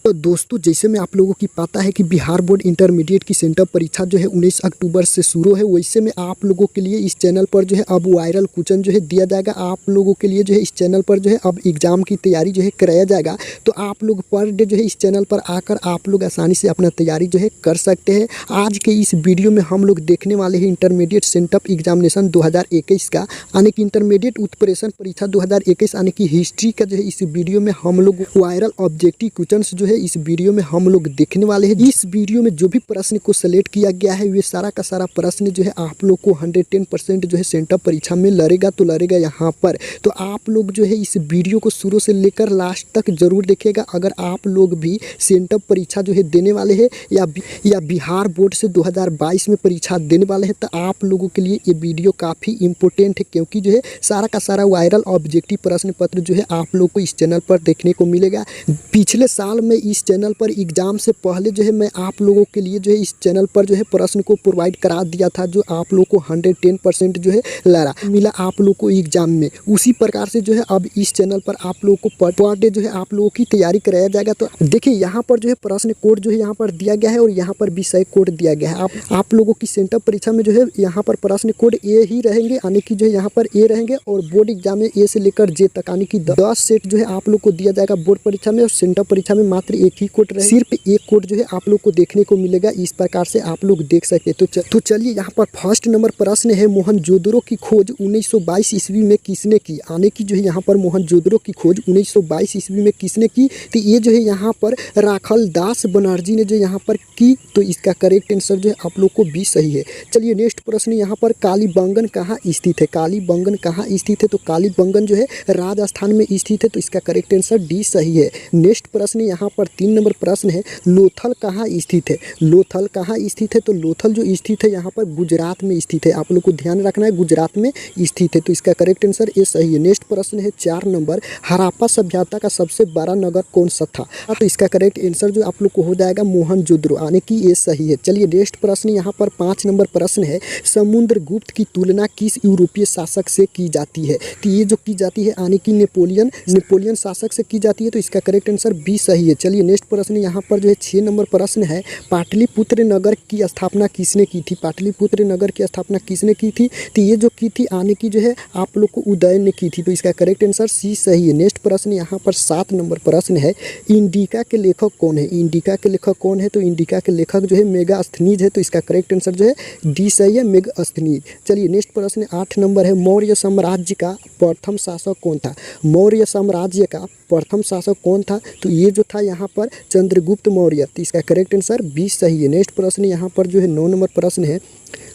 तो दोस्तों जैसे में आप लोगों की पता है कि बिहार बोर्ड इंटरमीडिएट की सेंटर परीक्षा जो है 19 अक्टूबर से शुरू है। वैसे में आप लोगों के लिए इस चैनल पर जो है अब वायरल क्वेश्चन जो है दिया जाएगा। आप लोगों के लिए जो है इस चैनल पर जो है अब एग्जाम की तैयारी जो है कराया जाएगा। तो आप लोग पर डे जो है इस चैनल पर आकर आप लोग आसानी से अपना तैयारी जो है कर सकते हैं। आज के इस वीडियो में हम लोग देखने वाले हैं इंटरमीडिएट सेंटअप एग्जामिनेशन 2021 का यानी कि इंटरमीडिएट उत्प्रेषण परीक्षा 2021 यानी कि हिस्ट्री का जो है इस वीडियो में हम लोग वायरल ऑब्जेक्टिव क्वेश्चन जो है इस वीडियो में हम लोग देखने वाले हैं। इस वीडियो में जो भी प्रश्न को सेलेक्ट किया गया है वे सारा का सारा प्रश्न जो है आप लोग को 110% जो है सेंटअप परीक्षा में लड़ेगा तो लड़ेगा यहाँ पर। तो आप लोग जो है इस वीडियो को शुरू से लेकर लास्ट तक जरूर देखेगा। अगर आप लोग भी सेंटअप परीक्षा जो है देने वाले हैं या बिहार बोर्ड से 2022 में परीक्षा देने वाले हैं तो आप लोगों के लिए ये वीडियो काफ़ी इंपॉर्टेंट है, क्योंकि जो है सारा का सारा वायरल ऑब्जेक्टिव प्रश्न पत्र जो है आप लोग को इस चैनल पर देखने को मिलेगा। पिछले साल में इस चैनल पर एग्जाम से पहले जो है मैं आप लोगों के लिए जो है इस चैनल पर जो है प्रश्न को प्रोवाइड करा दिया था, जो आप लोग को 110% जो है लड़ा मिला आप लोग को एग्जाम में। उसी प्रकार से जो है अब इस चैनल पर आप लोगों को पर डे जो है आप लोगों की तैयारी कराया जाएगा। तो देखिए यहाँ पर जो है प्रश्न कोड जो है यहाँ पर दिया गया है और यहाँ पर विषय कोड दिया गया है। आप लोगों की सेंटअप परीक्षा में जो है यहाँ पर प्रश्न कोड ए ही रहेंगे, यानी कि जो है यहाँ पर ए रहेंगे और बोर्ड एग्जाम में ए से लेकर जे तक यानी कि 10 सेट जो है आप लोग को दिया जाएगा बोर्ड परीक्षा में। और सेंटअप परीक्षा में मात्र एक ही कोड रहेगा, सिर्फ एक कोड जो है आप लोग को देखने को मिलेगा। इस प्रकार से आप लोग देख सकते हैं। तो चलिए यहाँ पर फर्स्ट नंबर प्रश्न है, मोहनजोदड़ो की खोज 1922 ईस्वी में किसने की? यानी कि जो है यहाँ पर मोहनजोदड़ो की खोज 1922 ईस्वी में किसने की? तो ये जो है यहाँ पर राखल दास बनर्जी ने जो यहाँ पर की। तो इसका करेक्ट आंसर जो है आप लोग को बी सही है। चलिए नेक्स्ट प्रश्न यहाँ पर कालीबंगन कहाँ स्थित है? कालीबंगन कहाँ स्थित है? तो कालीबंगन जो है राजस्थान में स्थित है। तो इसका करेक्ट आंसर डी सही है। नेक्स्ट प्रश्न यहाँ पर 3 नंबर प्रश्न है, लोथल कहाँ स्थित है? लोथल कहाँ स्थित है? तो लोथल जो स्थित है यहाँ पर गुजरात में स्थित है। आप लोग को ध्यान रखना है गुजरात में स्थित है। तो इसका करेक्ट आंसर ए सही है। नेक्स्ट प्रश्न है 4 नंबर, हड़प्पा सभ्यता का सबसे बड़ा नगर कौन सा था? तो इसका करेक्ट आंसर जो आप लोग को हो जाएगा मोहनजोदड़ो, यानी कि ये सही है। चलिए नेक्स्ट प्रश्न यहाँ पर 5 नंबर प्रश्न है, समुद्रगुप्त की तुलना किस यूरोपीय शासक से की जाती है? तो ये जो की जाती है यानी कि नेपोलियन शासक से की जाती है। तो इसका करेक्ट आंसर बी सही है। चलिए नेक्स्ट प्रश्न यहाँ पर जो है 6 नंबर प्रश्न है, पाटलिपुत्र नगर की स्थापना किसने की थी? पाटलिपुत्र नगर की स्थापना किसने की थी? तो ये जो की थी यानी कि जो है आप लोग को उदयन ने की थी। तो इसका करेक्ट आंसर सी सही है। नेक्स्ट प्रश्न यहाँ पर 7 नंबर प्रश्न है, इंडिका के लेखक कौन है? इंडिका के लेखक कौन है? तो इंडिका के लेखक जो है मेगास्थनीज है। तो इसका करेक्ट आंसर जो है डी सही है, मेगास्थनीज। चलिए नेक्स्ट प्रश्न 8 नंबर है, मौर्य साम्राज्य का प्रथम शासक कौन था? मौर्य साम्राज्य का प्रथम शासक कौन था? तो ये जो था यहाँ पर चंद्रगुप्त मौर्य। तो इसका करेक्ट आंसर बी सही है। नेक्स्ट प्रश्न यहाँ पर जो है 9 नंबर प्रश्न है,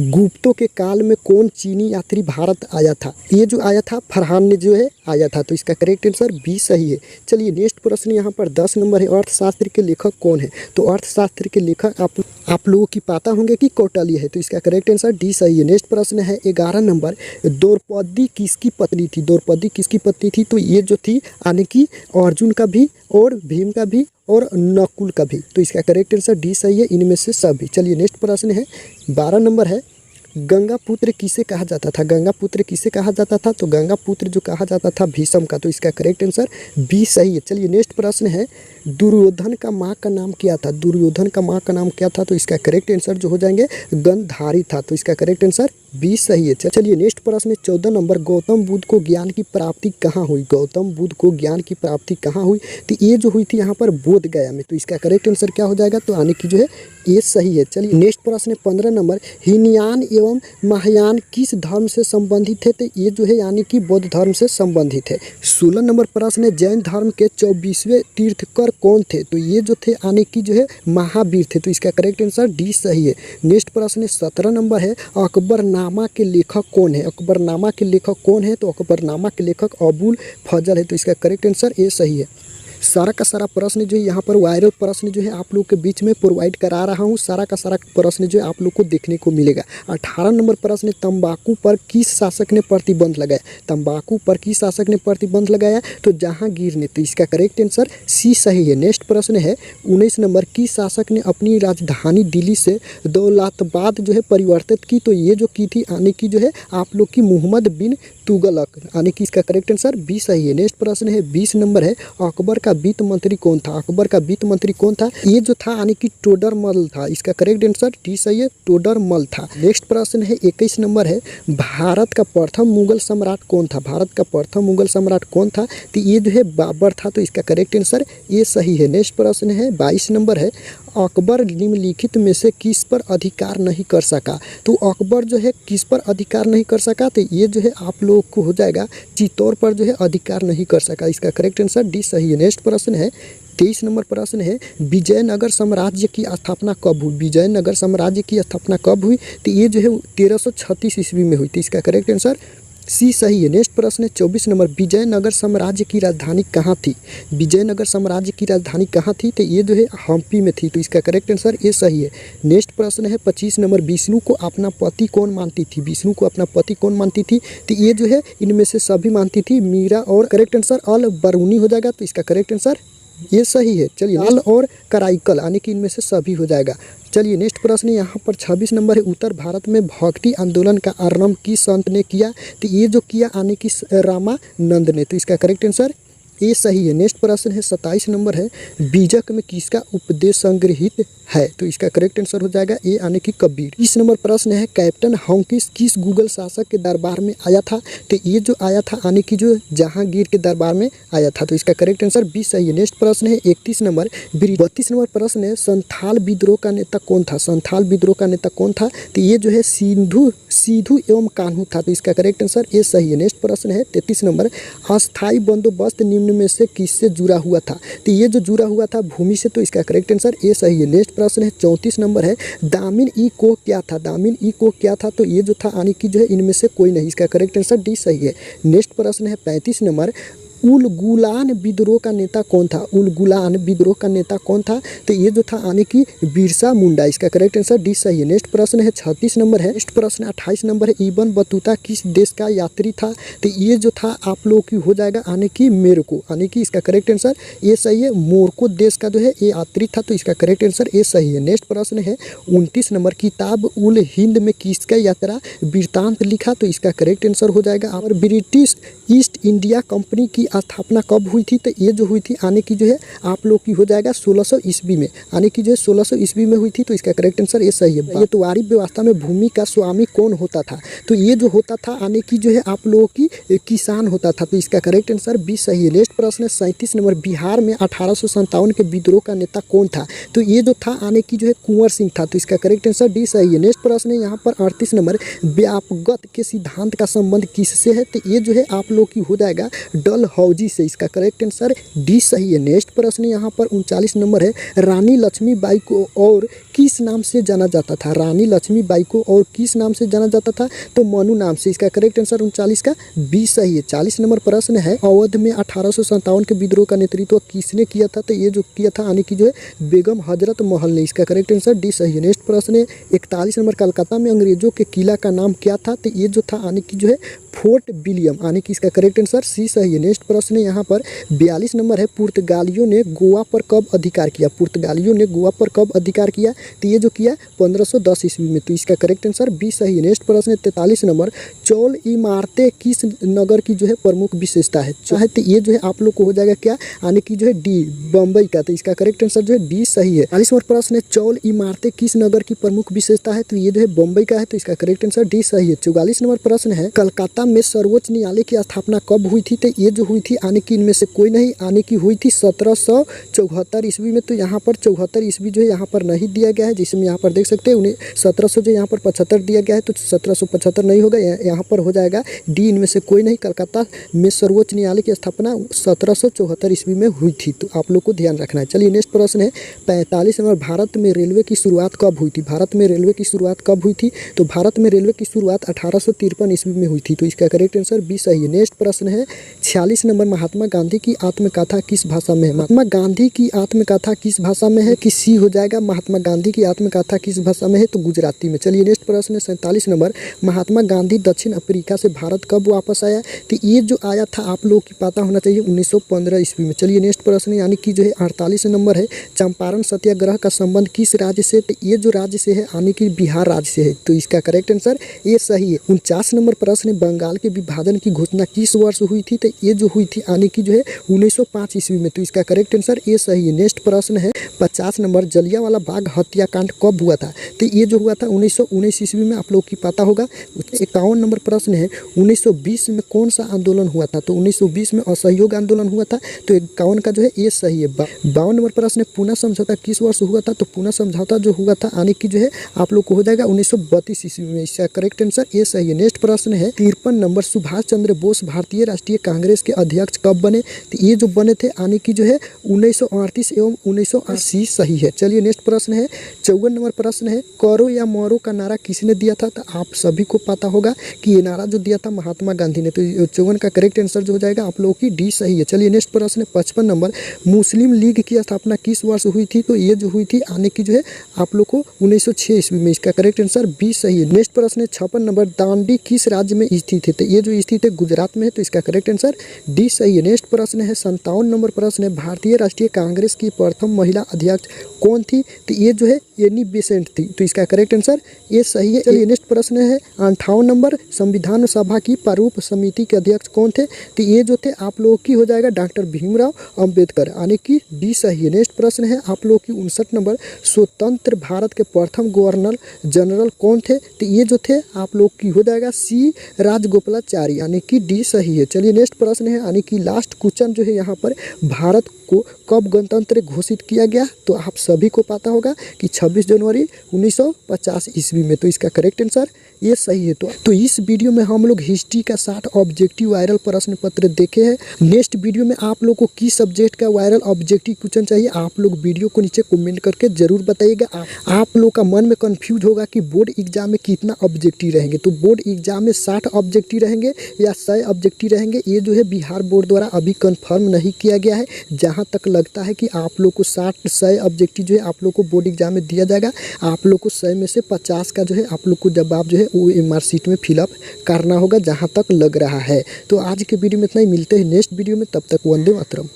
गुप्तों के काल में कौन चीनी यात्री भारत आया था? ये जो आया था फरहान ने जो है आया था। तो इसका करेक्ट आंसर बी सही है। चलिए नेक्स्ट प्रश्न यहाँ पर 10 नंबर है, अर्थशास्त्र के लेखक कौन है? तो अर्थशास्त्र के लेखक आप लोगों की पता होंगे कि कौटिल्य है। तो इसका करेक्ट आंसर डी सही है। नेक्स्ट प्रश्न है 11 नंबर, द्रौपदी किसकी पत्नी थी? द्रौपदी किसकी पत्नी थी? तो ये जो थी यानी कि अर्जुन का भी और भीम का भी और नकुल का भी। तो इसका करेक्ट आंसर डी सही है, इनमें से सभी। चलिए नेक्स्ट प्रश्न है 12 नंबर है, गंगा पुत्र किसे कहा जाता था? गंगा पुत्र किसे कहा जाता था? तो गंगा पुत्र जो कहा जाता था भीष्म का। तो इसका करेक्ट आंसर बी सही है। चलिए नेक्स्ट प्रश्न है, दुर्योधन का माँ का नाम क्या था? दुर्योधन का माँ का नाम क्या था? तो इसका करेक्ट आंसर जो हो जाएंगे गंधारी था। तो इसका करेक्ट आंसर बी सही है। चलिए नेक्स्ट प्रश्न 14 नंबर, गौतम बुद्ध को ज्ञान की प्राप्ति कहाँ हुई? गौतम बुद्ध को ज्ञान की प्राप्ति कहाँ हुई? तो ये जो हुई थी यहाँ पर बोध गया में। तो इसका करेक्ट आंसर क्या हो जाएगा? तो यानी कि जो है ये सही है। चलिए नेक्स्ट प्रश्न 15 नंबर, हीनयान एवं महायान किस धर्म से संबंधित है? तो ये जो है यानी कि बौद्ध धर्म से संबंधित है। 16 नंबर प्रश्न है, जैन धर्म के 24वें तीर्थकर कौन थे? तो ये जो थे यानी कि जो है महावीर थे। तो इसका करेक्ट आंसर डी सही है। नेक्स्ट प्रश्न 17 नंबर है, अकबरनामा के लेखक कौन है? अकबरनामा के लेखक कौन है? तो अकबरनामा के लेखक अबुल फजल है। तो इसका करेक्ट आंसर ए सही है। सारा का सारा प्रश्न जो है यहाँ पर वायरल प्रश्न जो है आप लोग के बीच में प्रोवाइड करा रहा हूँ। सारा का सारा प्रश्न जो है आप लोग को देखने को मिलेगा। 18 नंबर प्रश्न, तंबाकू पर किस शासक ने प्रतिबंध लगाया? तंबाकू पर किस शासक ने प्रतिबंध लगाया? तो जहांगीर ने। तो इसका करेक्ट आंसर सी सही है। नेक्स्ट प्रश्न है 19 नंबर, किस शासक ने अपनी राजधानी दिल्ली से दौलताबाद जो है परिवर्तित की? तो ये जो की थी यानी कि जो है आप लोग की मोहम्मद बिन तुगलक, यानी कि इसका करेक्ट आंसर बी सही है। नेक्स्ट प्रश्न है 20 नंबर है, अकबर का वित्त मंत्री कौन था? अकबर का वित्त मंत्री कौन था? ये जो था यानी कि टोडरमल था। इसका करेक्ट आंसर डी सही है, टोडरमल था। नेक्स्ट प्रश्न है 21 नंबर है, भारत का प्रथम मुगल सम्राट कौन था? भारत का प्रथम मुगल सम्राट कौन था? तो ये जो है बाबर था। तो इसका करेक्ट आंसर ये सही है। नेक्स्ट प्रश्न है 22 नंबर है, अकबर निम्नलिखित में से किस पर अधिकार नहीं कर सका? तो अकबर जो है किस पर अधिकार नहीं कर सका? तो ये जो है आप लोगों को हो जाएगा चित्तौड़ पर जो है अधिकार नहीं कर सका। इसका करेक्ट आंसर डी सही है। नेक्स्ट प्रश्न है 23 नंबर प्रश्न है, विजयनगर साम्राज्य की स्थापना कब हुई? विजयनगर साम्राज्य की स्थापना कब हुई? तो ये जो है 1336 ईस्वी में हुई थी। इसका करेक्ट आंसर सी सही है। नेक्स्ट प्रश्न है 24 नंबर, विजयनगर साम्राज्य की राजधानी कहाँ थी? विजयनगर साम्राज्य की राजधानी कहाँ थी? तो ये जो है हम्पी में थी। तो इसका करेक्ट आंसर ये सही है। नेक्स्ट प्रश्न है 25 नंबर, विष्णु को अपना पति कौन मानती थी? विष्णु को अपना पति कौन मानती थी? तो ये जो है इनमें से सभी मानती थी, मीरा और करेक्ट आंसर अल बरूनी हो जाएगा। तो इसका करेक्ट आंसर ये सही है। चलिए, लाल और कराइकल यानी कि इनमें से सभी हो जाएगा। चलिए नेक्स्ट प्रश्न यहाँ पर 26 नंबर है, उत्तर भारत में भक्ति आंदोलन का आरंभ किस संत ने किया? तो ये जो किया यानी कि रामानंद ने। तो इसका करेक्ट आंसर ये सही है। नेक्स्ट प्रश्न है 27 नंबर है, बीजक में किसका उपदेश संग्रहित है? तो इसका करेक्ट आंसर हो जाएगा ये यानी कि कबीर। 30 नंबर प्रश्न है, कैप्टन हॉकिंस किस मुगल शासक के दरबार में आया था? तो ये जो आया था यानी कि जो जहांगीर के दरबार में आया था। तो इसका करेक्ट आंसर बी सही है। नेक्स्ट प्रश्न है 31 नंबर, 32 नंबर प्रश्न है, संथाल विद्रोह का नेता कौन था? संथाल विद्रोह का नेता कौन था? तो ये जो है सिद्धू एवं कान्हू था। तो इसका करेक्ट आंसर ये सही है। नेक्स्ट प्रश्न है 33 नंबर, अस्थायी बंदोबस्त निम्न में से किससे जुड़ा हुआ था? तो ये जो जुड़ा हुआ था भूमि से। तो इसका करेक्ट आंसर ये सही है। नेक्स्ट प्रश्न है 34 नंबर है, दामिन ई को क्या था? दामिन ई को क्या था? तो ये जो था यानी कि जो है इनमें से कोई नहीं। इसका करेक्ट आंसर डी सही है। नेक्स्ट प्रश्न है 35 नंबर, उलगुलान विद्रोह का नेता कौन था? उलगुलान विद्रोह का नेता कौन था? तो ये जो था यानी कि बिरसा मुंडा। इसका करेक्ट आंसर डी सही है। नेक्स्ट प्रश्न है 36 नंबर है। नेक्स्ट प्रश्न 28 नंबर है, इब्न बतूता किस देश का यात्री था? तो ये जो था आप लोगों की हो जाएगा यानी कि मेरको, यानी कि इसका करेक्ट आंसर ये सही है। मोरको देश का जो है ये यात्री था। तो इसका करेक्ट आंसर ये सही है। नेक्स्ट प्रश्न है 29 नंबर, किताब उल हिंद में किसका यात्रा वृत्तांत लिखा? तो इसका करेक्ट आंसर हो जाएगा और ब्रिटिश ईस्ट इंडिया कंपनी की स्थापना कब हुई थी? तो ये जो हुई थी यानी कि जो है आप लोग की हो जाएगा 1600 ईस्वी में, यानी कि जो है 1600 ईस्वी में हुई थी। तो इसका करेक्ट आंसर ये सही है। ये तवारी व्यवस्था में भूमि का स्वामी कौन होता था? तो ये जो होता था यानी कि जो है आप लोगों की किसान होता था। तो इसका करेक्ट आंसर बी सही है। नेक्स्ट प्रश्न है 37 नंबर, बिहार में 1857 के विद्रोह का नेता कौन था? तो ये जो था यानी कि जो है कुंवर सिंह था। तो इसका करेक्ट आंसर डी सही है। नेक्स्ट प्रश्न है यहाँ पर 38 नंबर, व्यापगत के सिद्धांत का संबंध किससे है? तो ये जो है आप लोग की हो जाएगा डलहौजी से। इसका करेक्ट आंसर डी सही है। नेक्स्ट प्रश्न यहाँ पर 39 नंबर है, रानी लक्ष्मीबाई को और किस नाम से जाना जाता था? रानी लक्ष्मीबाई को और किस नाम से जाना जाता था? तो मनु नाम से। इसका करेक्ट आंसर 39 का बी सही है। 40 नंबर प्रश्न है, अवध में 1857 के विद्रोह का नेतृत्व किसने किया था? तो ये जो किया था यानी कि जो है बेगम हजरत महल ने। इसका करेक्ट आंसर डी सही है। नेक्स्ट प्रश्न है 41 नंबर, कलकत्ता में अंग्रेजों के किला का नाम क्या था? तो ये जो था यानी कि जो है फोर्ट विलियम, यानी कि इसका करेक्ट आंसर सी सही है। नेक्स्ट प्रश्न है यहाँ पर 42 नंबर है, पुर्तगालियों ने गोवा पर कब अधिकार किया? पुर्तगालियों ने गोवा पर कब अधिकार किया? तो ये जो किया 1510 ईस्वी में। तो इसका करेक्ट आंसर बी सही है। नेक्स्ट प्रश्न है 43 नंबर, चौल इमारतें किस नगर की जो है प्रमुख विशेषता है? चाहे तो ये जो है आप लोग को हो जाएगा क्या, यानी कि जो है डी बम्बई का। तो इसका करेक्ट आंसर जो है डी सही है। 40 नंबर प्रश्न है, चौल इमारतें किस नगर की प्रमुख विशेषता है? तो ये जो है बम्बई का है। तो इसका करेक्ट आंसर डी सही है। 44 नंबर प्रश्न है, कलकत्ता में सर्वोच्च न्यायालय की स्थापना कब हुई थी? तो ये जो हुई थी यानी कि इनमें से कोई नहीं, यानी कि हुई थी 1774 ईस्वी में। तो यहाँ पर 74 ईस्वी जो है यहाँ पर नहीं दिया गया है, जिसमें यहाँ पर देख सकते हैं 1700 जो यहाँ पर 75 दिया गया है। तो 1775 नहीं होगा, यहाँ पर हो जाएगा डी, इनमें से कोई नहीं। कलकत्ता में सर्वोच्च न्यायालय की स्थापना 1774 ईस्वी में हुई थी। तो आप लोग को ध्यान रखना है। चलिए नेक्स्ट प्रश्न है 45 नंबर, भारत में रेलवे की शुरुआत कब हुई थी? भारत में रेलवे की शुरुआत कब हुई थी? तो भारत में रेलवे की शुरुआत 1853 ईस्वी में हुई थी। तो इसका करेक्ट आंसर बी सही है। नेक्स्ट प्रश्न है 46 नंबर, महात्मा गांधी की आत्मकथा किस भाषा में है? महात्मा गांधी की आत्मकथा किस भाषा में है? कि सी हो जाएगा, महात्मा गांधी की आत्मकथा किस भाषा में है? तो गुजराती में। चलिए नेक्स्ट प्रश्न है 47 नंबर, महात्मा गांधी दक्षिण अफ्रीका से भारत कब वापस आया? तो ये जो आया था आप लोग की पता होना चाहिए 1915 ईस्वी में। चलिए नेक्स्ट प्रश्न यानी कि जो है 48 नंबर है, चंपारण सत्याग्रह का संबंध किस राज्य से? तो ये जो राज्य से है यानी कि बिहार राज्य से है। तो इसका करेक्ट आंसर ये सही है। 49 नंबर प्रश्न, बंगाल के विभाजन की घोषणा किस वर्ष हुई थी? तो ये जो हुई थी यानी कि जो है 1905 ईस्वी में। तो इसका करेक्ट आंसर ए सही है। नेक्स्ट प्रश्न है 50 नंबर, जलियांवाला बाग हत्याकांड कब हुआ था? तो ये जो हुआ था 1919 ईस्वी में, आप लोग की पता होगा। 51 नंबर प्रश्न है 1920 में कौन सा आंदोलन हुआ था? तो 1920 में असहयोग आंदोलन हुआ था। तो 51 का जो है ये सही है। 52 नंबर प्रश्न है पुणे समझौता किस वर्ष हुआ था? तो पुणे समझौता जो हुआ था यानी कि जो है आप लोग को हो जाएगा 1932 ईस्वी में। इसका करेक्ट आंसर ये सही है। नेक्स्ट प्रश्न है 53 नंबर, सुभाष चंद्र बोस भारतीय राष्ट्रीय कांग्रेस के अध्यक्ष कब बने? तो ये जो बने थे यानी कि जो है 1938 एवं 1980 सही है। चलिए नेक्स्ट प्रश्न है 54 नंबर प्रश्न है करो या मरो का नारा किसने दिया था? तो आप सभी को पता होगा कि ये नारा जो दिया था महात्मा गांधी ने। तो 54 का करेक्ट आंसर जो हो जाएगा आप लोगों की डी सही है। चलिए नेक्स्ट प्रश्न है 55 नंबर, मुस्लिम लीग की स्थापना किस वर्ष हुई थी? तो ये जो हुई थी यानी कि जो है आप लोग को 1906 ईस्वी में। इसका करेक्ट आंसर बी सही है। नेक्स्ट प्रश्न है 56 नंबर, दांडी किस राज्य में स्थित है? तो ये जो स्थित है गुजरात में है। तो इसका करेक्ट आंसर डी सही है। नेक्स्ट प्रश्न है 57 नंबर प्रश्न है भारतीय राष्ट्रीय कांग्रेस की प्रथम महिला अध्यक्ष कौन थी? तो ये जो है एनी बेसेंट थी। तो इसका करेक्ट आंसर ये सही है। चलिए नेक्स्ट प्रश्न है 58 नंबर, संविधान सभा की प्रारूप समिति के अध्यक्ष कौन थे? तो ये जो थे आप लोगों की हो जाएगा डॉक्टर भीमराव अंबेडकर यानी कि डी सही है। नेक्स्ट प्रश्न है आप लोगों की 59 नंबर, स्वतंत्र भारत के प्रथम गवर्नर जनरल कौन थे? तो ये जो थे आप लोग की हो जाएगा सी राजगोपालाचारी यानी कि डी सही है। चलिए नेक्स्ट प्रश्न है यानी कि लास्ट क्वेश्चन जो है यहाँ पर, भारत को कब गणतंत्र घोषित किया गया? तो आप सभी को पता होगा कि 26 जनवरी 1950 ईस्वी में। तो इसका करेक्ट आंसर ये सही है। तो इस वीडियो में हम लोग हिस्ट्री का 60 ऑब्जेक्टिव वायरल प्रश्न पत्र देखे हैं। नेक्स्ट वीडियो में आप लोग को किस सब्जेक्ट का वायरल ऑब्जेक्टिव क्वेश्चन चाहिए आप लोग वीडियो को नीचे कमेंट करके जरूर बताइएगा। आप लोग का मन में कंफ्यूज होगा कि बोर्ड एग्जाम में कितना ऑब्जेक्टिव रहेंगे। तो बोर्ड एग्जाम में 60 ऑब्जेक्टिव रहेंगे या 100 ऑब्जेक्टिव रहेंगे, ये जो है बिहार बोर्ड द्वारा अभी कंफर्म नहीं किया गया है। जहाँ तक लगता है कि आप लोग को 60-100 ऑब्जेक्टिव जो है आप लोग को बोर्ड एग्जाम में दिया जाएगा। आप लोग को 100 में से 50 का जो है आप लोग को जवाब जो है वो एमआर शीट में फिलअप करना होगा जहाँ तक लग रहा है। तो आज के वीडियो में इतना ही, मिलते हैं नेक्स्ट वीडियो में, तब तक वंदे मातरम।